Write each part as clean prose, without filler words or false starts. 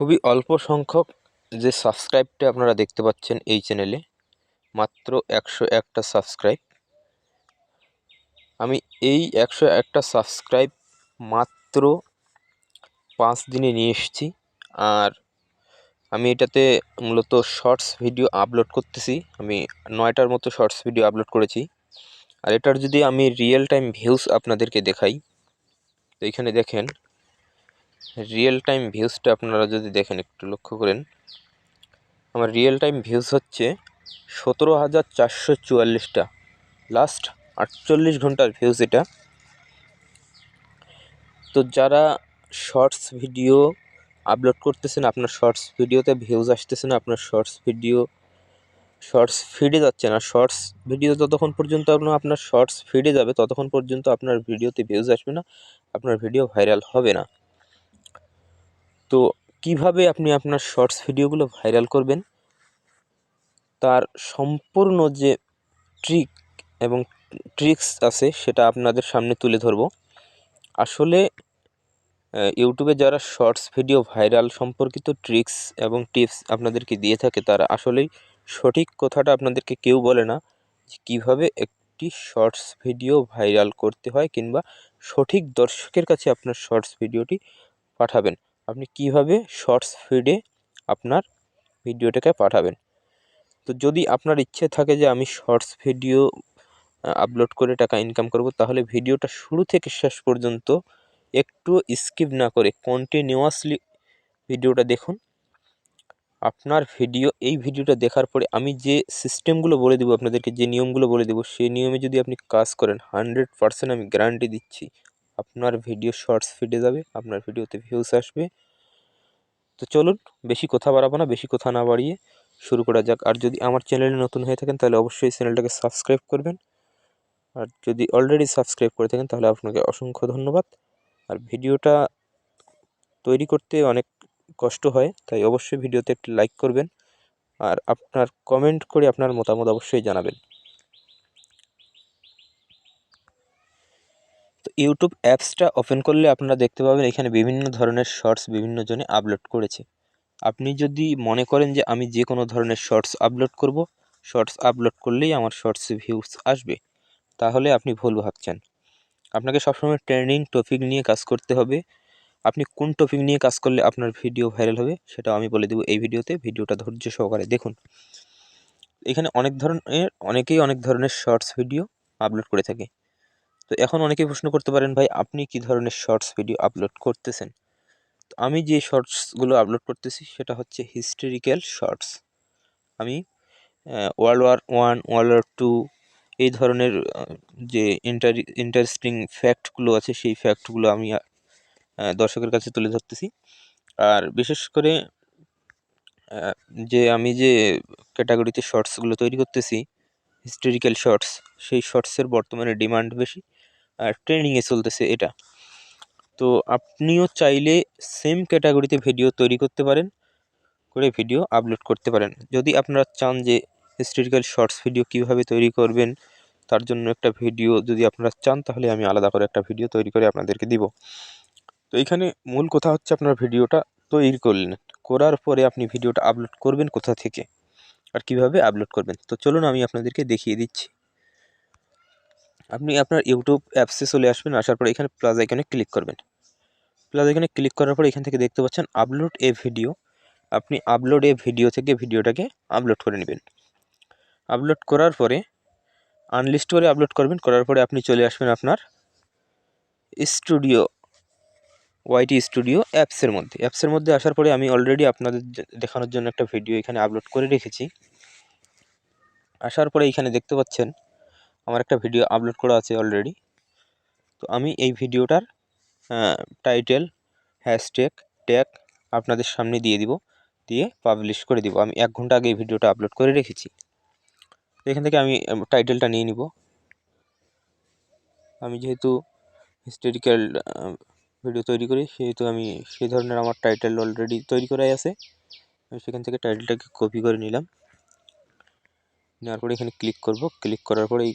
খুবই অল্প সংখ্যক যে সাবস্ক্রাইবটা আপনারা দেখতে পাচ্ছেন এই চ্যানেলে, মাত্র 101টা সাবস্ক্রাইব। আমি এই 101টা সাবস্ক্রাইব মাত্র 5 দিনে নিয়ে এসেছি। আর আমি এটাতে মূলত শর্টস ভিডিও আপলোড করতেছি। আমি 9টার মতো শর্টস ভিডিও আপলোড করেছি। আর এটার যদি আমি রিয়েল টাইম ভিউজ আপনাদেরকে দেখাই, তো এখানে দেখেন রিয়েল টাইম ভিউজটা আপনারা যদি দেখেন, একটু লক্ষ্য করেন, আমার রিয়েল টাইম ভিউজ হচ্ছে 17,444টা। লাস্ট 48 ঘন্টার ভিউজ এটা। তো যারা শর্টস ভিডিও আপলোড করতেছেন, আপনার শর্টস ভিডিওতে ভিউজ আসতেছে না, আপনার শর্টস ফিডে যাচ্ছে না, শর্টস ভিডিও যতক্ষণ পর্যন্ত আপনার শর্টস ফিডে যাবে ততক্ষণ পর্যন্ত আপনার ভিডিওতে ভিউজ আসবে না, আপনার ভিডিও ভাইরাল হবে না। তো কিভাবে আপনি আপনার শর্টস ভিডিওগুলো ভাইরাল করবেন, তার সম্পূর্ণ যে ট্রিক্স আছে সেটা আপনাদের সামনে তুলে ধরব। আসলে ইউটিউবে যারা শর্টস ভিডিও ভাইরাল সম্পর্কিত ট্রিক্স এবং টিপস আপনাদেরকে দিয়ে থাকে, তারা আসলেই সঠিক কথাটা আপনাদেরকে কেউ বলে না যে কীভাবে একটি শর্টস ভিডিও ভাইরাল করতে হয়, কিংবা সঠিক দর্শকের কাছে আপনার শর্টস ভিডিওটি পাঠাবেন, আপনি কিভাবে শর্টস ফিডে আপনার ভিডিওটাকে পাঠাবেন। তো যদি আপনার ইচ্ছে থাকে যে আমি শর্টস ভিডিও আপলোড করে টাকা ইনকাম করব, তাহলে ভিডিওটা শুরু থেকে শেষ পর্যন্ত একটু স্কিপ না করে কন্টিনিউয়াসলি ভিডিওটা দেখুন। আপনার এই ভিডিওটা দেখার পরে আমি যে সিস্টেমগুলো বলে দেবো আপনাদেরকে, যে নিয়মগুলো বলে দেবো, সেই নিয়মে যদি আপনি কাজ করেন, 100% আমি গ্যারান্টি দিচ্ছি আপনার ভিডিও শর্টস ফিডে যাবে, আপনার ভিডিওতে ভিউজ আসবে। তো চলুন, বেশি কথা বাড়াবো না, বেশি কথা না বাড়িয়ে শুরু করা যাক। আর যদি আমার চ্যানেলে নতুন হয়ে থাকেন তাহলে অবশ্যই চ্যানেলটাকে সাবস্ক্রাইব করবেন। আর যদি অলরেডি সাবস্ক্রাইব করে থাকেন তাহলে আপনাকে অসংখ্য ধন্যবাদ। আর ভিডিওটা তৈরি করতে অনেক কষ্ট হয়, তাই অবশ্যই ভিডিওতে একটি লাইক করবেন আর আপনার কমেন্ট করে আপনার মতামত অবশ্যই জানাবেন। তো ইউটিউব অ্যাপসটা ওপেন করলে আপনারা দেখতে পাবেন এখানে বিভিন্ন ধরনের শর্টস বিভিন্ন জনে আপলোড করেছে। আপনি যদি মনে করেন যে আমি যে কোনো ধরনের শর্টস আপলোড করব, শর্টস আপলোড করলেই আমার শর্টসে ভিউজ আসবে, তাহলে আপনি ভুল ভাবছেন। আপনাকে সবসময় ট্রেন্ডিং টপিক নিয়ে কাজ করতে হবে। আপনি কোন টপিক নিয়ে কাজ করলে আপনার ভিডিও ভাইরাল হবে সেটাও আমি বলে দেবো এই ভিডিওতে। ভিডিওটা ধৈর্য সহকারে দেখুন। এখানে অনেকেই অনেক ধরনের শর্টস ভিডিও আপলোড করে থাকে। তো এখন অনেকেই প্রশ্ন করতে পারেন, ভাই আপনি কি ধরনের শর্টস ভিডিও আপলোড করতেছেন? তো আমি যে শর্টসগুলো আপলোড করতেছি সেটা হচ্ছে হিস্টোরিক্যাল শর্টস। আমি World War I, World War II এই ধরনের যে ইন্টারেস্টিং ফ্যাক্টগুলো আছে, সেই ফ্যাক্টগুলো আমি দর্শকের কাছে তুলে ধরতেছি। আর বিশেষ করে আমি যে ক্যাটাগরিতে শর্টসগুলো তৈরি করতেছি, হিস্টোরিক্যাল শর্টস, সেই শর্টসের বর্তমানে ডিমান্ড বেশি আর ট্রেন্ডিংয়ে চলতেছে এটা। তো আপনিও চাইলে সেম ক্যাটাগরিতে ভিডিও তৈরি করতে পারেন, করে ভিডিও আপলোড করতে পারেন। যদি আপনারা চান যে হিস্টোরিক্যাল শর্টস ভিডিও কীভাবে তৈরি করবেন, তার জন্য একটা ভিডিও যদি আপনারা চান, তাহলে আমি আলাদা করে একটা ভিডিও তৈরি করে আপনাদেরকে দিব। তো এইখানে মূল কথা হচ্ছে আপনার ভিডিওটা তৈরি করলেন, করার পরে আপনি ভিডিওটা আপলোড করবেন কোথা থেকে আর কিভাবে আপলোড করবেন। তো চলুন আমি আপনাদেরকে দেখিয়ে দিচ্ছি। আপনি আপনার ইউটিউব অ্যাপসে চলে আসবেন, আসার পরে এখানে প্লাস আইকনে ক্লিক করবেন। প্লাস আইকনে ক্লিক করার পরে এখান থেকে দেখতে পাচ্ছেন আপলোড এ ভিডিও। আপনি আপলোড এ ভিডিও থেকে ভিডিওটাকে আপলোড করে নেবেন। আপলোড করার পরে আনলিস্ট করে আপলোড করবেন। করার পরে আপনি চলে আসবেন আপনার ওয়াইটি স্টুডিও অ্যাপসের মধ্যে আসার পরে আমি অলরেডি আপনাদের দেখানোর জন্য একটা ভিডিও এখানে আপলোড করে রেখেছি। আসার পরে এখানে দেখতে পাচ্ছেন আমার একটা ভিডিও আপলোড করা আছে অলরেডি। তো আমি এই ভিডিওটার টাইটেল, হ্যাশট্যাগ, ট্যাগ আপনাদের সামনে দিয়ে দিব, দিয়ে পাবলিশ করে দিব। আমি 1 ঘন্টা আগে এই ভিডিওটা আপলোড করে রেখেছি। এখান থেকে আমি টাইটেলটা নিয়ে নিব। আমি যেহেতু হিস্টোরিক্যাল ভিডিও তৈরি করি, সেহেতু আমি সেই ধরনের আমার টাইটেল অলরেডি তৈরি করাই আছে। আমি সেখান থেকে টাইটেলটাকে কপি করে নিলাম। নেওয়ার পরে এখানে ক্লিক করব। ক্লিক করার পরে এই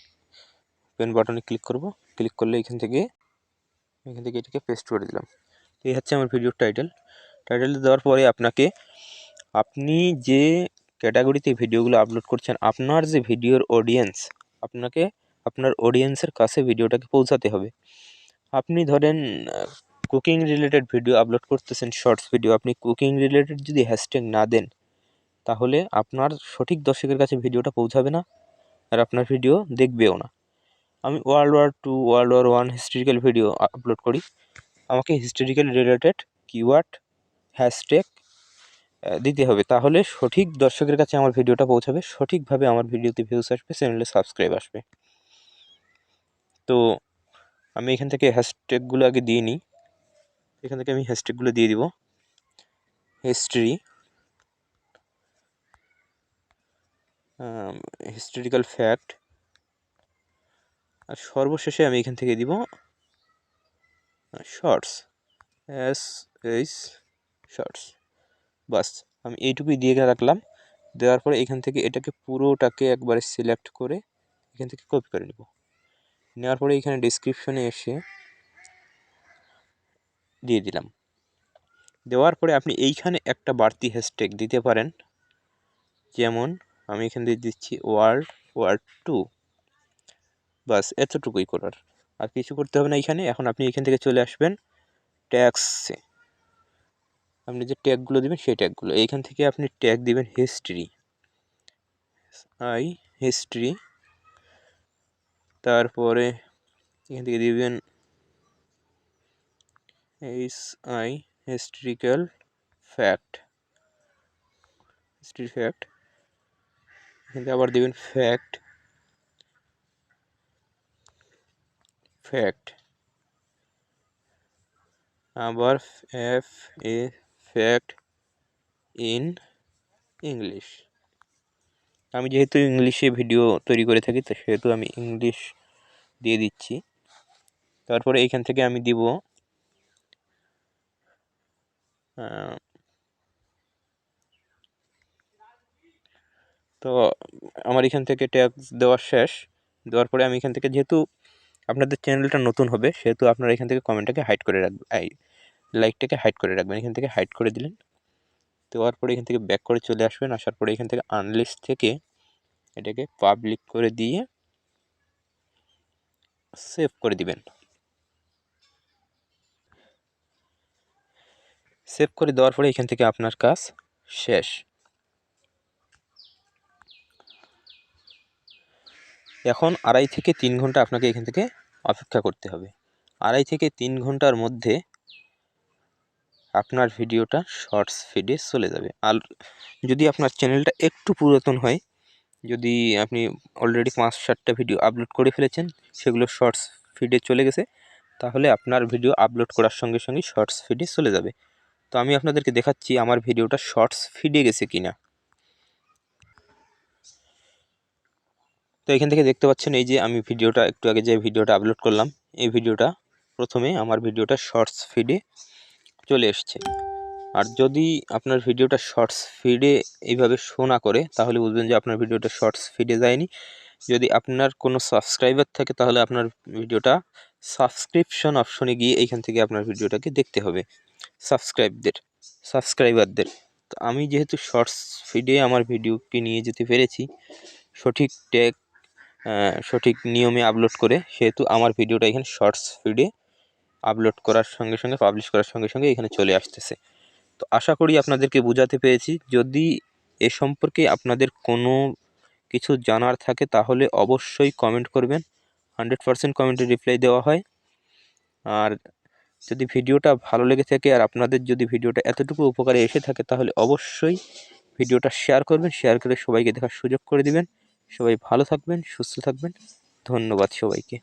পেন বাটনে ক্লিক করব। ক্লিক করলে এখান থেকে এটাকে পেস্ট করে দিলাম। এই হচ্ছে আমার ভিডিওর টাইটেল। টাইটেলটা দেওয়ার পরে আপনি যে ক্যাটাগরিতে ভিডিওগুলো আপলোড করছেন, আপনার যে ভিডিওর অডিয়েন্স, আপনাকে আপনার অডিয়েন্সের কাছে ভিডিওটাকে পৌঁছাতে হবে। আপনি ধরেন কুকিং রিলেটেড ভিডিও আপলোড করতেছেন, শর্টস ভিডিও, আপনি কুকিং রিলেটেড যদি হ্যাশট্যাগ না দেন, তাহলে আপনার সঠিক দর্শকের কাছে ভিডিওটা পৌঁছাবে না, আর আপনার ভিডিও দেখবেও না। আমি World War II, World War I historical video upload করি, আমাকে হিস্ট্রিক্যাল রিলেটেড কিওয়ার্ড হ্যাশট্যাগ দিতে হবে, তাহলে সঠিক দর্শকের কাছে আমার ভিডিওটা পৌঁছাবে, সঠিকভাবে আমার ভিডিওতে ভিউস আসবে, চ্যানেলে সাবস্ক্রাইব আসবে। তো আমি এখান থেকে হ্যাশট্যাগুলো আগে দিয়ে নিই। এখান থেকে আমি হ্যাশট্যাগুলো দিয়ে দিব, হিস্ট্রি, হিস্টোরিক্যাল ফ্যাক্ট, আর সর্বশেষে আমি এখান থেকে দিব শর্টস, SH শর্টস। বাস, আমি এইটুকুই দিয়ে রাখলাম। দেওয়ার পরে এখান থেকে এটাকে পুরোটাকে একবারে সিলেক্ট করে এখান থেকে কপি করে নেব। নেওয়ার পরে এখানে ডেসক্রিপশনে এসে দিয়ে দিলাম। দেওয়ার পরে আপনি এইখানে একটা বাড়তি হ্যাশট্যাগ দিতে পারেন, যেমন আমি এখান দিয়ে দিচ্ছি World War II। বাস, এতটুকুই করার, আর কিছু করতে হবে না এইখানে। এখন আপনি এখান থেকে চলে আসবেন ট্যাগসে। আপনি যে ট্যাগগুলো দিবেন সেই ট্যাগগুলো, এইখান থেকে আপনি ট্যাগ দিবেন হিস্ট্রি, হিস্ট্রি। তারপরে এখান থেকে দিবেন হিস্ট্রিক্যাল ফ্যাক্ট, হিস্ট্রি ফ্যাক্ট। এখান থেকে আবার দিবেন ফ্যাক্ট, আবার ফ্যাক্ট ইন ইংলিশ। আমি যেহেতু ইংলিশে ভিডিও তৈরি করে থাকি, তো সেহেতু আমি ইংলিশ দিয়ে দিচ্ছি। তারপরে এইখান থেকে আমি দিব তো আমার এখান থেকে ট্যাগ দেওয়া শেষ। দেওয়ার পরে আমি এখান থেকে, যেহেতু আপনাদের চ্যানেলটা নতুন হবে, সেহেতু আপনারা এখান থেকে কমেন্টটাকে হাইড করে রাখবেন, লাইকটাকে হাইড করে রাখবেন। এখান থেকে হাইড করে দিলেন। দেওয়ার পরে এখান থেকে ব্যাক করে চলে আসবেন। আসার পরে এখান থেকে আনলিস্ট থেকে এটাকে পাবলিক করে দিয়ে সেভ করে দিবেন। সেভ করে দেওয়ার পরে এখান থেকে আপনার কাজ শেষ। এখন 2.5 থেকে 3 ঘন্টা আপনাকে এখান থেকে অপেক্ষা করতে হবে। 2.5 থেকে 3 ঘন্টার মধ্যে আপনার ভিডিওটা শর্টস ফিডে চলে যাবে। আর যদি আপনার চ্যানেলটা একটু পুরাতন হয়, যদি আপনি অলরেডি 5-7টা ভিডিও আপলোড করে ফেলেছেন, সেগুলো শর্টস ফিডে চলে গেছে, তাহলে আপনার ভিডিও আপলোড করার সঙ্গে সঙ্গে শর্টস ফিডে চলে যাবে। তো আমি আপনাদেরকে দেখাচ্ছি আমার ভিডিওটা শর্টস ফিডে গেছে কিনা। তো এখান থেকে দেখতে পাচ্ছেন, এই যে আমি ভিডিওটা একটু আগে যে ভিডিওটা আপলোড করলাম, এই ভিডিওটা প্রথমে আমার ভিডিওটা শর্টস ফিডে চলে এসছে। আর যদি আপনার ভিডিওটা শর্টস ফিডে এইভাবে শো না করে, তাহলে বুঝবেন যে আপনার ভিডিওটা শর্টস ফিডে যায়নি। যদি আপনার কোনো সাবস্ক্রাইবার থাকে, তাহলে আপনার ভিডিওটা সাবস্ক্রিপশন অপশনে গিয়ে এইখান থেকে আপনার ভিডিওটাকে দেখতে হবে সাবস্ক্রাইবারদের। তো আমি যেহেতু শর্টস ফিডে আমার ভিডিওকে নিয়ে যেতে পেরেছি সঠিক ট্যাগ, সঠিক নিয়মে আপলোড করে, সেহেতু আমার ভিডিওটা এখানে শর্টস ফিডে আপলোড করার সঙ্গে সঙ্গে, পাবলিশ করার সঙ্গে সঙ্গে এখানে চলে আসতেছে। তো আশা করি আপনাদেরকে বোঝাতে পেরেছি। যদি এ সম্পর্কে আপনাদের কোনো কিছু জানার থাকে, তাহলে অবশ্যই কমেন্ট করবেন। 100% কমেন্টে রিপ্লাই দেওয়া হয়। আর যদি ভিডিওটা ভালো লেগে থাকে, আর আপনাদের যদি ভিডিওটা এতটুকু উপকারে এসে থাকে, তাহলে অবশ্যই ভিডিওটা শেয়ার করবেন। শেয়ার করে সবাইকে দেখার সুযোগ করে দিবেন। সবাই ভালো থাকবেন, সুস্থ থাকবেন। ধন্যবাদ সবাইকে।